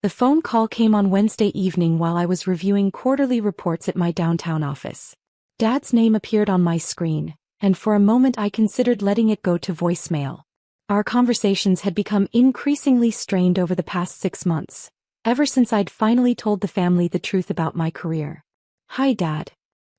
The phone call came on Wednesday evening while I was reviewing quarterly reports at my downtown office. Dad's name appeared on my screen, and for a moment I considered letting it go to voicemail. Our conversations had become increasingly strained over the past 6 months, ever since I'd finally told the family the truth about my career. "Hi, Dad.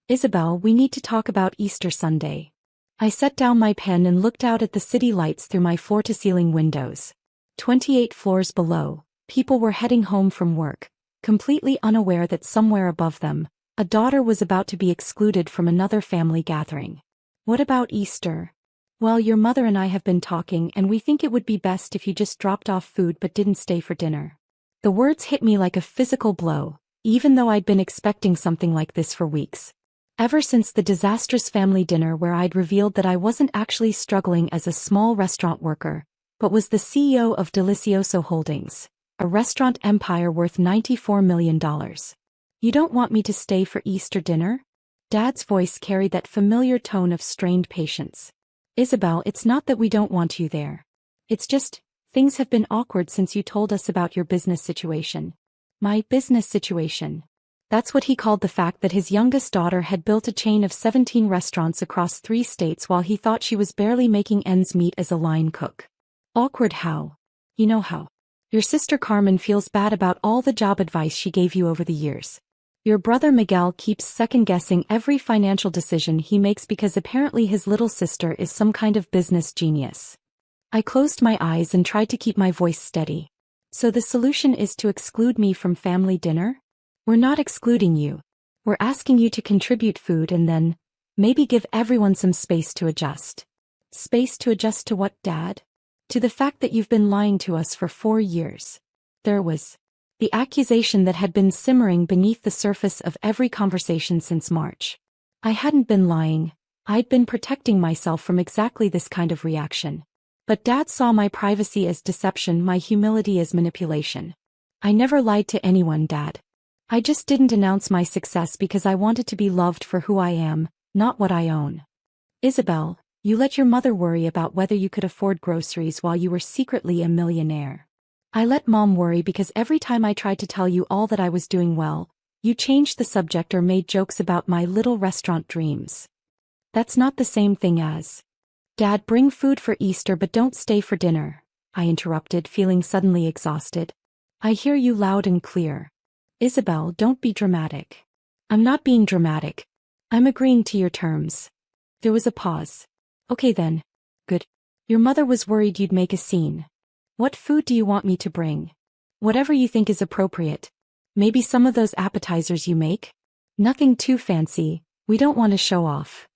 Isabel, we need to talk about Easter Sunday." I set down my pen and looked out at the city lights through my floor-to-ceiling windows. 28 floors below, people were heading home from work, completely unaware that somewhere above them, a daughter was about to be excluded from another family gathering. "What about Easter?" "Well, your mother and I have been talking and we think it would be best if you just dropped off food but didn't stay for dinner." The words hit me like a physical blow, even though I'd been expecting something like this for weeks. Ever since the disastrous family dinner where I'd revealed that I wasn't actually struggling as a small restaurant worker, but was the CEO of Delicioso Holdings, a restaurant empire worth $94 million. "You don't want me to stay for Easter dinner?" Dad's voice carried that familiar tone of strained patience. "Isabel, it's not that we don't want you there. It's just, things have been awkward since you told us about your business situation." My business situation. That's what he called the fact that his youngest daughter had built a chain of 17 restaurants across 3 states while he thought she was barely making ends meet as a line cook. Awkward how? You know how. Your sister Carmen feels bad about all the job advice she gave you over the years. Your brother Miguel keeps second-guessing every financial decision he makes because apparently his little sister is some kind of business genius. I closed my eyes and tried to keep my voice steady. "So the solution is to exclude me from family dinner?" "We're not excluding you. We're asking you to contribute food and then, maybe give everyone some space to adjust." "Space to adjust to what, Dad?" "To the fact that you've been lying to us for 4 years. There was the accusation that had been simmering beneath the surface of every conversation since March. I hadn't been lying. I'd been protecting myself from exactly this kind of reaction. But Dad saw my privacy as deception, my humility as manipulation. "I never lied to anyone, Dad. I just didn't announce my success because I wanted to be loved for who I am, not what I own." "Isabel, you let your mother worry about whether you could afford groceries while you were secretly a millionaire." "I let Mom worry because every time I tried to tell you all that I was doing well, you changed the subject or made jokes about my little restaurant dreams." "That's not the same thing as." "Dad, bring food for Easter but don't stay for dinner," I interrupted, feeling suddenly exhausted. "I hear you loud and clear." "Isabel, don't be dramatic." "I'm not being dramatic. I'm agreeing to your terms." There was a pause. "Okay then. Good. Your mother was worried you'd make a scene. What food do you want me to bring?" "Whatever you think is appropriate. Maybe some of those appetizers you make?" "Nothing too fancy. We don't want to show off."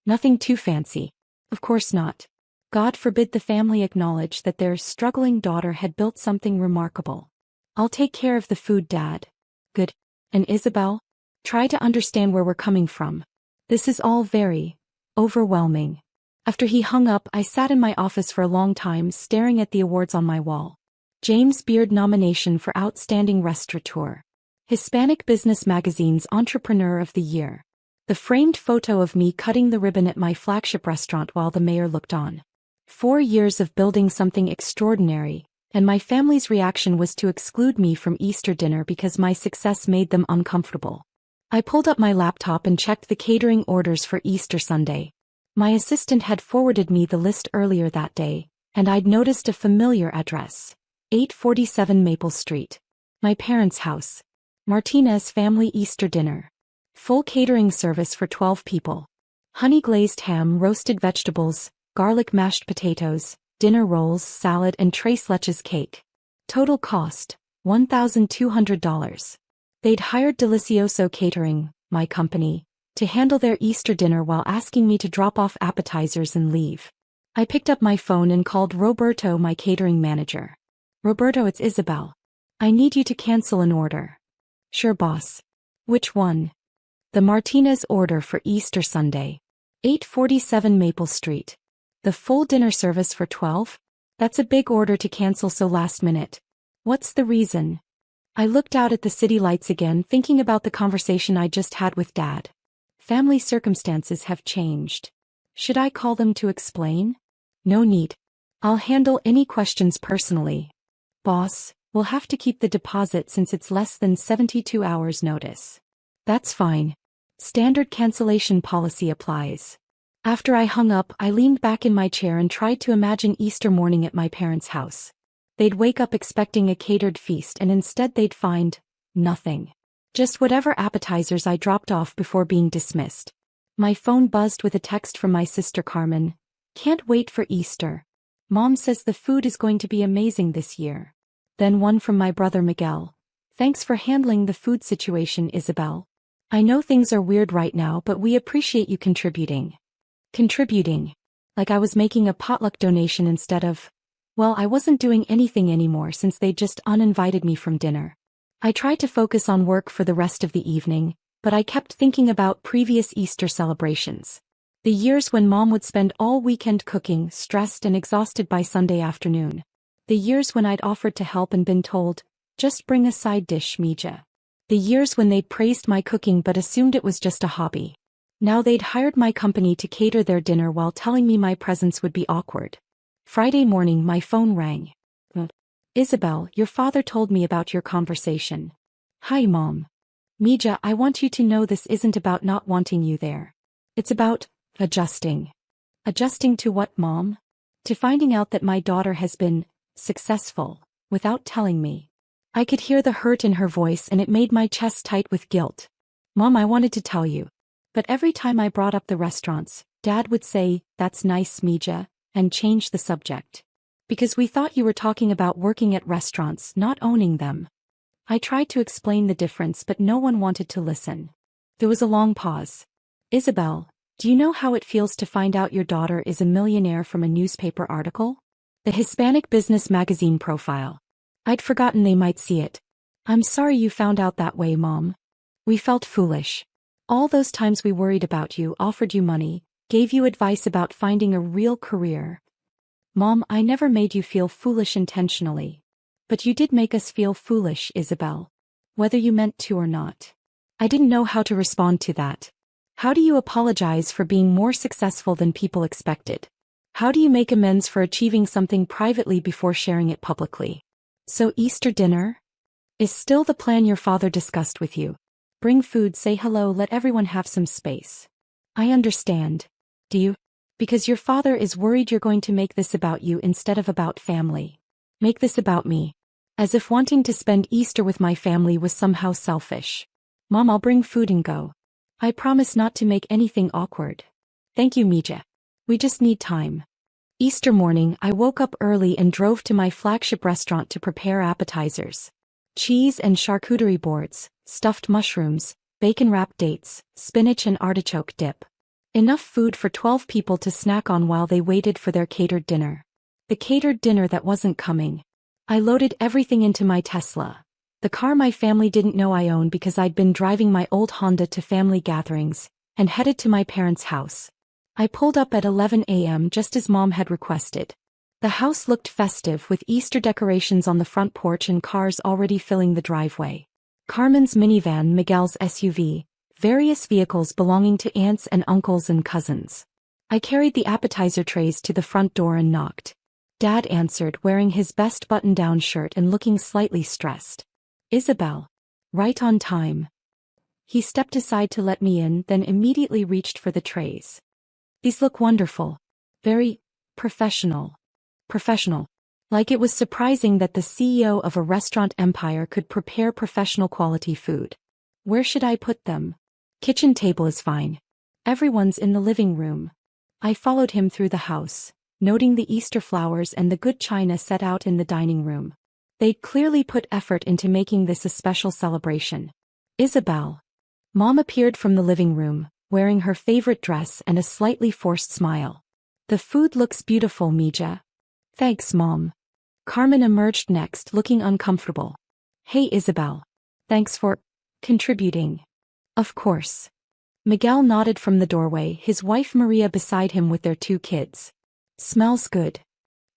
"Nothing too fancy. Of course not. God forbid the family acknowledge that their struggling daughter had built something remarkable." "I'll take care of the food, Dad." "Good. And Isabel? Try to understand where we're coming from. This is all very overwhelming." After he hung up, I sat in my office for a long time staring at the awards on my wall. James Beard nomination for Outstanding Restaurateur. Hispanic Business Magazine's Entrepreneur of the Year. The framed photo of me cutting the ribbon at my flagship restaurant while the mayor looked on. 4 years of building something extraordinary, and my family's reaction was to exclude me from Easter dinner because my success made them uncomfortable. I pulled up my laptop and checked the catering orders for Easter Sunday. My assistant had forwarded me the list earlier that day, and I'd noticed a familiar address. 847 Maple Street. My parents' house. Martinez Family Easter Dinner. Full catering service for 12 people. Honey glazed ham, roasted vegetables, garlic mashed potatoes, dinner rolls, salad and tres leches cake. Total cost, $1,200. They'd hired Delicioso Catering, my company, to handle their Easter dinner while asking me to drop off appetizers and leave. I picked up my phone and called Roberto, my catering manager. "Roberto, it's Isabel. I need you to cancel an order." "Sure, boss." "Which one?" "The Martinez order for Easter Sunday. 847 Maple Street. The full dinner service for 12? That's a big order to cancel so last minute." "What's the reason?" I looked out at the city lights again, thinking about the conversation I just had with Dad. Family circumstances have changed. Should I call them to explain? No need. I'll handle any questions personally. "Boss, We'll have to keep the deposit since it's less than 72 hours notice. That's fine. Standard cancellation policy applies. After I hung up, I leaned back in my chair and tried to imagine Easter morning at my parents' house. They'd wake up expecting a catered feast and instead they'd find nothing. Just whatever appetizers I dropped off before being dismissed. My phone buzzed with a text from my sister Carmen. Can't wait for Easter. Mom says the food is going to be amazing this year. Then one from my brother Miguel. Thanks for handling the food situation, Isabel. I know things are weird right now, but we appreciate you contributing. Contributing. Like I was making a potluck donation instead of... Well, I wasn't doing anything anymore since they just uninvited me from dinner. I tried to focus on work for the rest of the evening, but I kept thinking about previous Easter celebrations. The years when Mom would spend all weekend cooking, stressed and exhausted by Sunday afternoon. The years when I'd offered to help and been told, just bring a side dish, Mija. The years when they'd praised my cooking but assumed it was just a hobby. Now they'd hired my company to cater their dinner while telling me my presence would be awkward. Friday morning my phone rang. Isabel, your father told me about your conversation. Hi Mom. Mija, I want you to know this isn't about not wanting you there. It's about adjusting. Adjusting to what, Mom? To finding out that my daughter has been successful, without telling me. I could hear the hurt in her voice and it made my chest tight with guilt. Mom, I wanted to tell you. But every time I brought up the restaurants, Dad would say, that's nice, Mija, and change the subject. Because we thought you were talking about working at restaurants, not owning them. I tried to explain the difference but no one wanted to listen. There was a long pause. Isabel, do you know how it feels to find out your daughter is a millionaire from a newspaper article? The Hispanic Business Magazine profile. I'd forgotten they might see it. I'm sorry you found out that way, Mom. We felt foolish. All those times we worried about you, offered you money, gave you advice about finding a real career. Mom, I never made you feel foolish intentionally. But you did make us feel foolish, Isabel. Whether you meant to or not. I didn't know how to respond to that. How do you apologize for being more successful than people expected? How do you make amends for achieving something privately before sharing it publicly? So Easter dinner? Is still the plan your father discussed with you. Bring food, say hello, let everyone have some space. I understand. Do you? Because your father is worried you're going to make this about you instead of about family. Make this about me. As if wanting to spend Easter with my family was somehow selfish. Mom, I'll bring food and go. I promise not to make anything awkward. Thank you, Mija. We just need time. Easter morning, I woke up early and drove to my flagship restaurant to prepare appetizers. Cheese and charcuterie boards, stuffed mushrooms, bacon-wrapped dates, spinach and artichoke dip. Enough food for 12 people to snack on while they waited for their catered dinner. The catered dinner that wasn't coming. I loaded everything into my Tesla. The car my family didn't know I owned because I'd been driving my old Honda to family gatherings, and headed to my parents' house. I pulled up at 11 a.m. just as Mom had requested. The house looked festive with Easter decorations on the front porch and cars already filling the driveway. Carmen's minivan, Miguel's SUV, various vehicles belonging to aunts and uncles and cousins. I carried the appetizer trays to the front door and knocked. Dad answered, wearing his best button-down shirt and looking slightly stressed. Isabel. Right on time. He stepped aside to let me in, then immediately reached for the trays. These look wonderful. Very professional. Professional. Like it was surprising that the CEO of a restaurant empire could prepare professional quality food. Where should I put them? Kitchen table is fine. Everyone's in the living room. I followed him through the house, noting the Easter flowers and the good china set out in the dining room. They'd clearly put effort into making this a special celebration. Isabel. Mom appeared from the living room, wearing her favorite dress and a slightly forced smile. The food looks beautiful, Mija. Thanks, Mom. Carmen emerged next, looking uncomfortable. Hey, Isabel. Thanks for contributing. Of course. Miguel nodded from the doorway, his wife Maria beside him with their 2 kids. Smells good.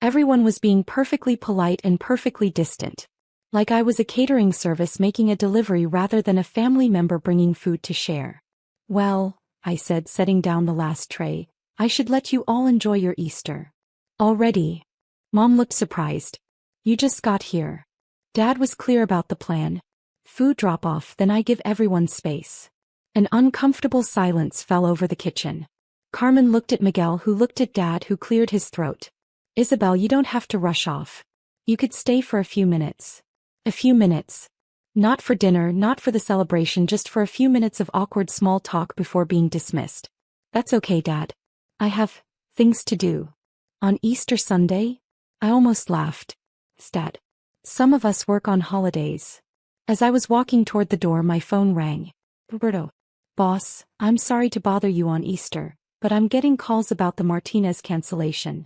Everyone was being perfectly polite and perfectly distant. Like I was a catering service making a delivery rather than a family member bringing food to share. Well, I said, setting down the last tray, I should let you all enjoy your Easter. Already? Mom looked surprised. You just got here. Dad was clear about the plan. Food drop-off, then I give everyone space. An uncomfortable silence fell over the kitchen. Carmen looked at Miguel, who looked at Dad, who cleared his throat. Isabel, you don't have to rush off. You could stay for a few minutes. A few minutes. Not for dinner, not for the celebration, just for a few minutes of awkward small talk before being dismissed. That's okay, Dad. I have things to do. On Easter Sunday? I almost laughed. Dad. Some of us work on holidays. As I was walking toward the door, my phone rang. Roberto. Boss, I'm sorry to bother you on Easter, but I'm getting calls about the Martinez cancellation.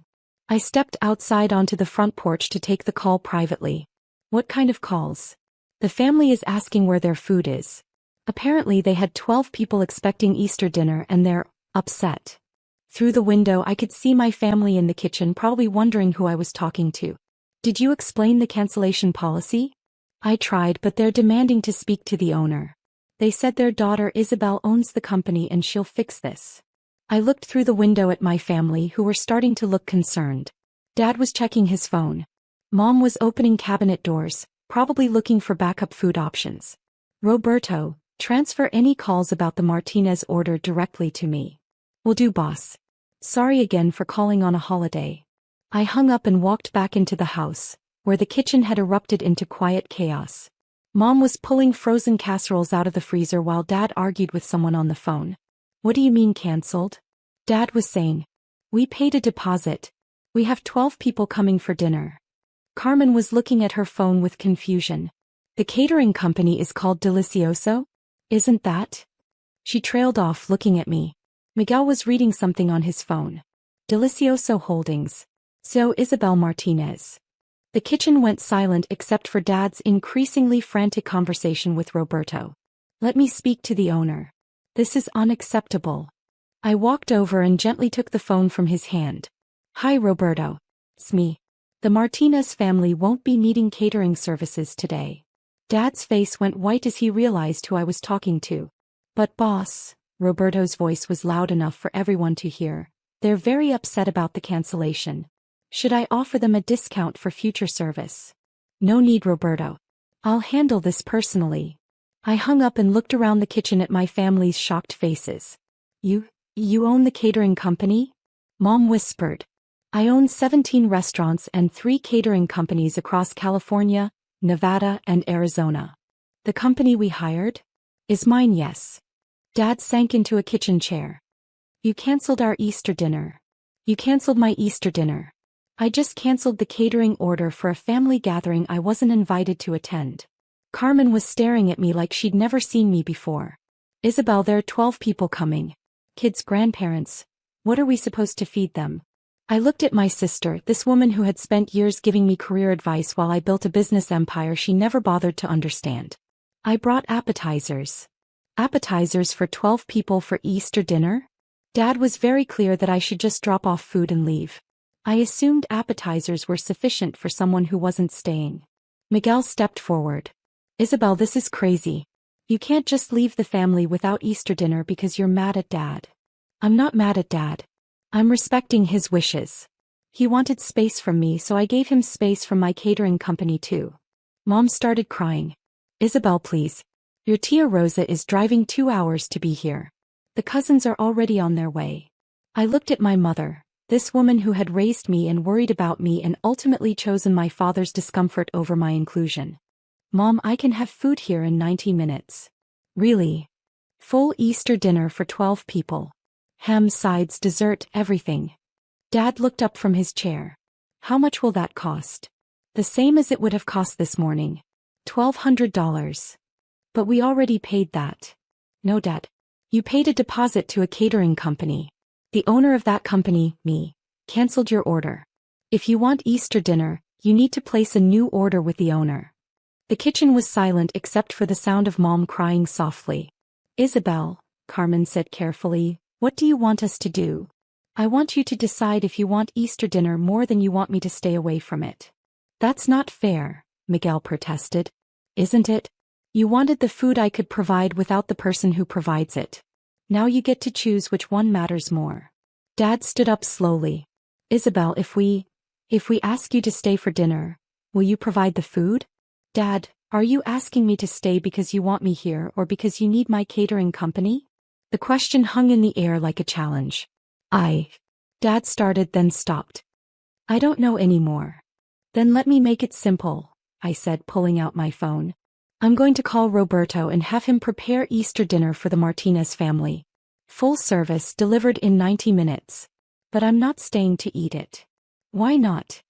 I stepped outside onto the front porch to take the call privately. What kind of calls? The family is asking where their food is. Apparently they had 12 people expecting Easter dinner and they're upset. Through the window I could see my family in the kitchen, probably wondering who I was talking to. Did you explain the cancellation policy? I tried, but they're demanding to speak to the owner. They said their daughter Isabel owns the company and she'll fix this. I looked through the window at my family, who were starting to look concerned. Dad was checking his phone. Mom was opening cabinet doors, probably looking for backup food options. Roberto, transfer any calls about the Martinez order directly to me. Will do, boss. Sorry again for calling on a holiday. I hung up and walked back into the house, where the kitchen had erupted into quiet chaos. Mom was pulling frozen casseroles out of the freezer while Dad argued with someone on the phone. What do you mean canceled? Dad was saying. We paid a deposit. We have 12 people coming for dinner. Carmen was looking at her phone with confusion. The catering company is called Delicioso? Isn't that? She trailed off, looking at me. Miguel was reading something on his phone. Delicioso Holdings. So Isabel Martinez. The kitchen went silent except for Dad's increasingly frantic conversation with Roberto. Let me speak to the owner. This is unacceptable. I walked over and gently took the phone from his hand. Hi, Roberto. It's me. The Martinez family won't be needing catering services today. Dad's face went white as he realized who I was talking to. But boss, Roberto's voice was loud enough for everyone to hear. They're very upset about the cancellation. Should I offer them a discount for future service? No need, Roberto. I'll handle this personally. I hung up and looked around the kitchen at my family's shocked faces. You own the catering company? Mom whispered. I own 17 restaurants and 3 catering companies across California, Nevada, and Arizona. The company we hired? Is mine, yes. Dad sank into a kitchen chair. You canceled our Easter dinner. You canceled my Easter dinner. I just canceled the catering order for a family gathering I wasn't invited to attend. Carmen was staring at me like she'd never seen me before. Isabel, there are 12 people coming. Kids, grandparents. What are we supposed to feed them? I looked at my sister, this woman who had spent years giving me career advice while I built a business empire she never bothered to understand. I brought appetizers. Appetizers for 12 people for Easter dinner? Dad was very clear that I should just drop off food and leave. I assumed appetizers were sufficient for someone who wasn't staying. Miguel stepped forward. Isabel, this is crazy. You can't just leave the family without Easter dinner because you're mad at Dad. I'm not mad at Dad. I'm respecting his wishes. He wanted space from me, so I gave him space from my catering company too. Mom started crying. Isabel, please. Your tia Rosa is driving 2 hours to be here. The cousins are already on their way. I looked at my mother, this woman who had raised me and worried about me and ultimately chosen my father's discomfort over my inclusion. Mom, I can have food here in 90 minutes. Really? Full Easter dinner for 12 people. Ham, sides, dessert, everything. Dad looked up from his chair. How much will that cost? The same as it would have cost this morning. $1,200. But we already paid that. No, Dad. You paid a deposit to a catering company. The owner of that company, me, canceled your order. If you want Easter dinner, you need to place a new order with the owner. The kitchen was silent except for the sound of Mom crying softly. Isabel, Carmen said carefully, what do you want us to do? I want you to decide if you want Easter dinner more than you want me to stay away from it. That's not fair, Miguel protested. Isn't it? You wanted the food I could provide without the person who provides it. Now you get to choose which one matters more. Dad stood up slowly. Isabel, if we ask you to stay for dinner, will you provide the food? Dad, are you asking me to stay because you want me here or because you need my catering company? The question hung in the air like a challenge. Dad started then stopped. I don't know anymore. Then let me make it simple, I said, pulling out my phone. I'm going to call Roberto and have him prepare Easter dinner for the Martinez family. Full service, delivered in 90 minutes. But I'm not staying to eat it. Why not?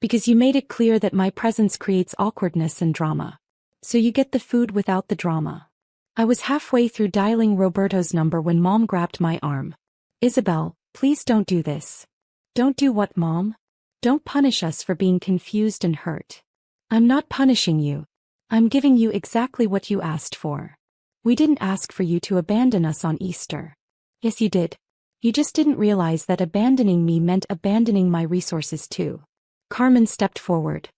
Because you made it clear that my presence creates awkwardness and drama. So you get the food without the drama. I was halfway through dialing Roberto's number when Mom grabbed my arm. Isabel, please don't do this. Don't do what, Mom? Don't punish us for being confused and hurt. I'm not punishing you. I'm giving you exactly what you asked for. We didn't ask for you to abandon us on Easter. Yes, you did. You just didn't realize that abandoning me meant abandoning my resources too. Carmen stepped forward.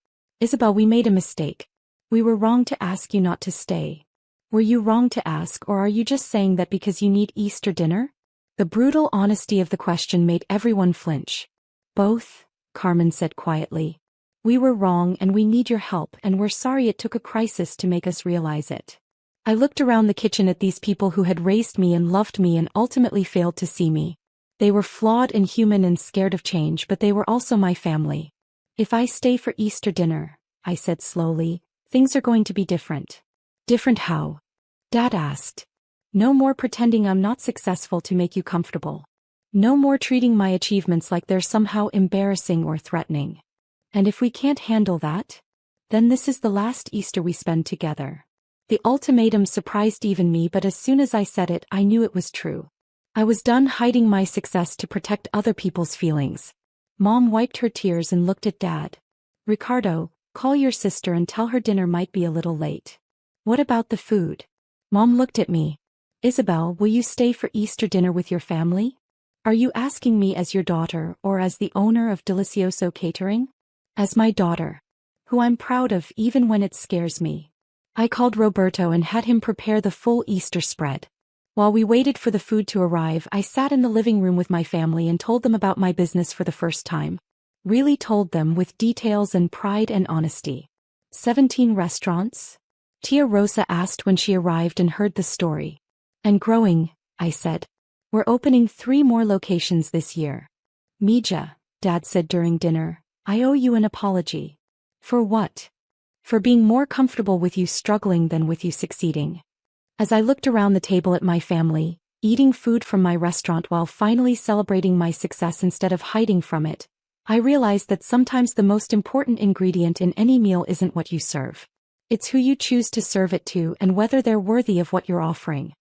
Isabel, we made a mistake. We were wrong to ask you not to stay. Were you wrong to ask, or are you just saying that because you need Easter dinner? The brutal honesty of the question made everyone flinch. Both, Carmen said quietly. We were wrong and we need your help, and we're sorry it took a crisis to make us realize it. I looked around the kitchen at these people who had raised me and loved me and ultimately failed to see me. They were flawed and human and scared of change, but they were also my family. If I stay for Easter dinner, I said slowly, things are going to be different. Different how? Dad asked. No more pretending I'm not successful to make you comfortable. No more treating my achievements like they're somehow embarrassing or threatening. And if we can't handle that, then this is the last Easter we spend together. The ultimatum surprised even me, but as soon as I said it, I knew it was true. I was done hiding my success to protect other people's feelings. Mom wiped her tears and looked at Dad. Ricardo, call your sister and tell her dinner might be a little late. What about the food? Mom looked at me. Isabel, will you stay for Easter dinner with your family? Are you asking me as your daughter or as the owner of Delicioso Catering? As my daughter. Who I'm proud of even when it scares me. I called Roberto and had him prepare the full Easter spread. While we waited for the food to arrive, I sat in the living room with my family and told them about my business for the first time. Really told them with details and pride and honesty. 17 restaurants? Tia Rosa asked when she arrived and heard the story. And growing, I said. We're opening 3 more locations this year. Mija, Dad said during dinner, I owe you an apology. For what? For being more comfortable with you struggling than with you succeeding. As I looked around the table at my family, eating food from my restaurant while finally celebrating my success instead of hiding from it, I realized that sometimes the most important ingredient in any meal isn't what you serve. It's who you choose to serve it to and whether they're worthy of what you're offering.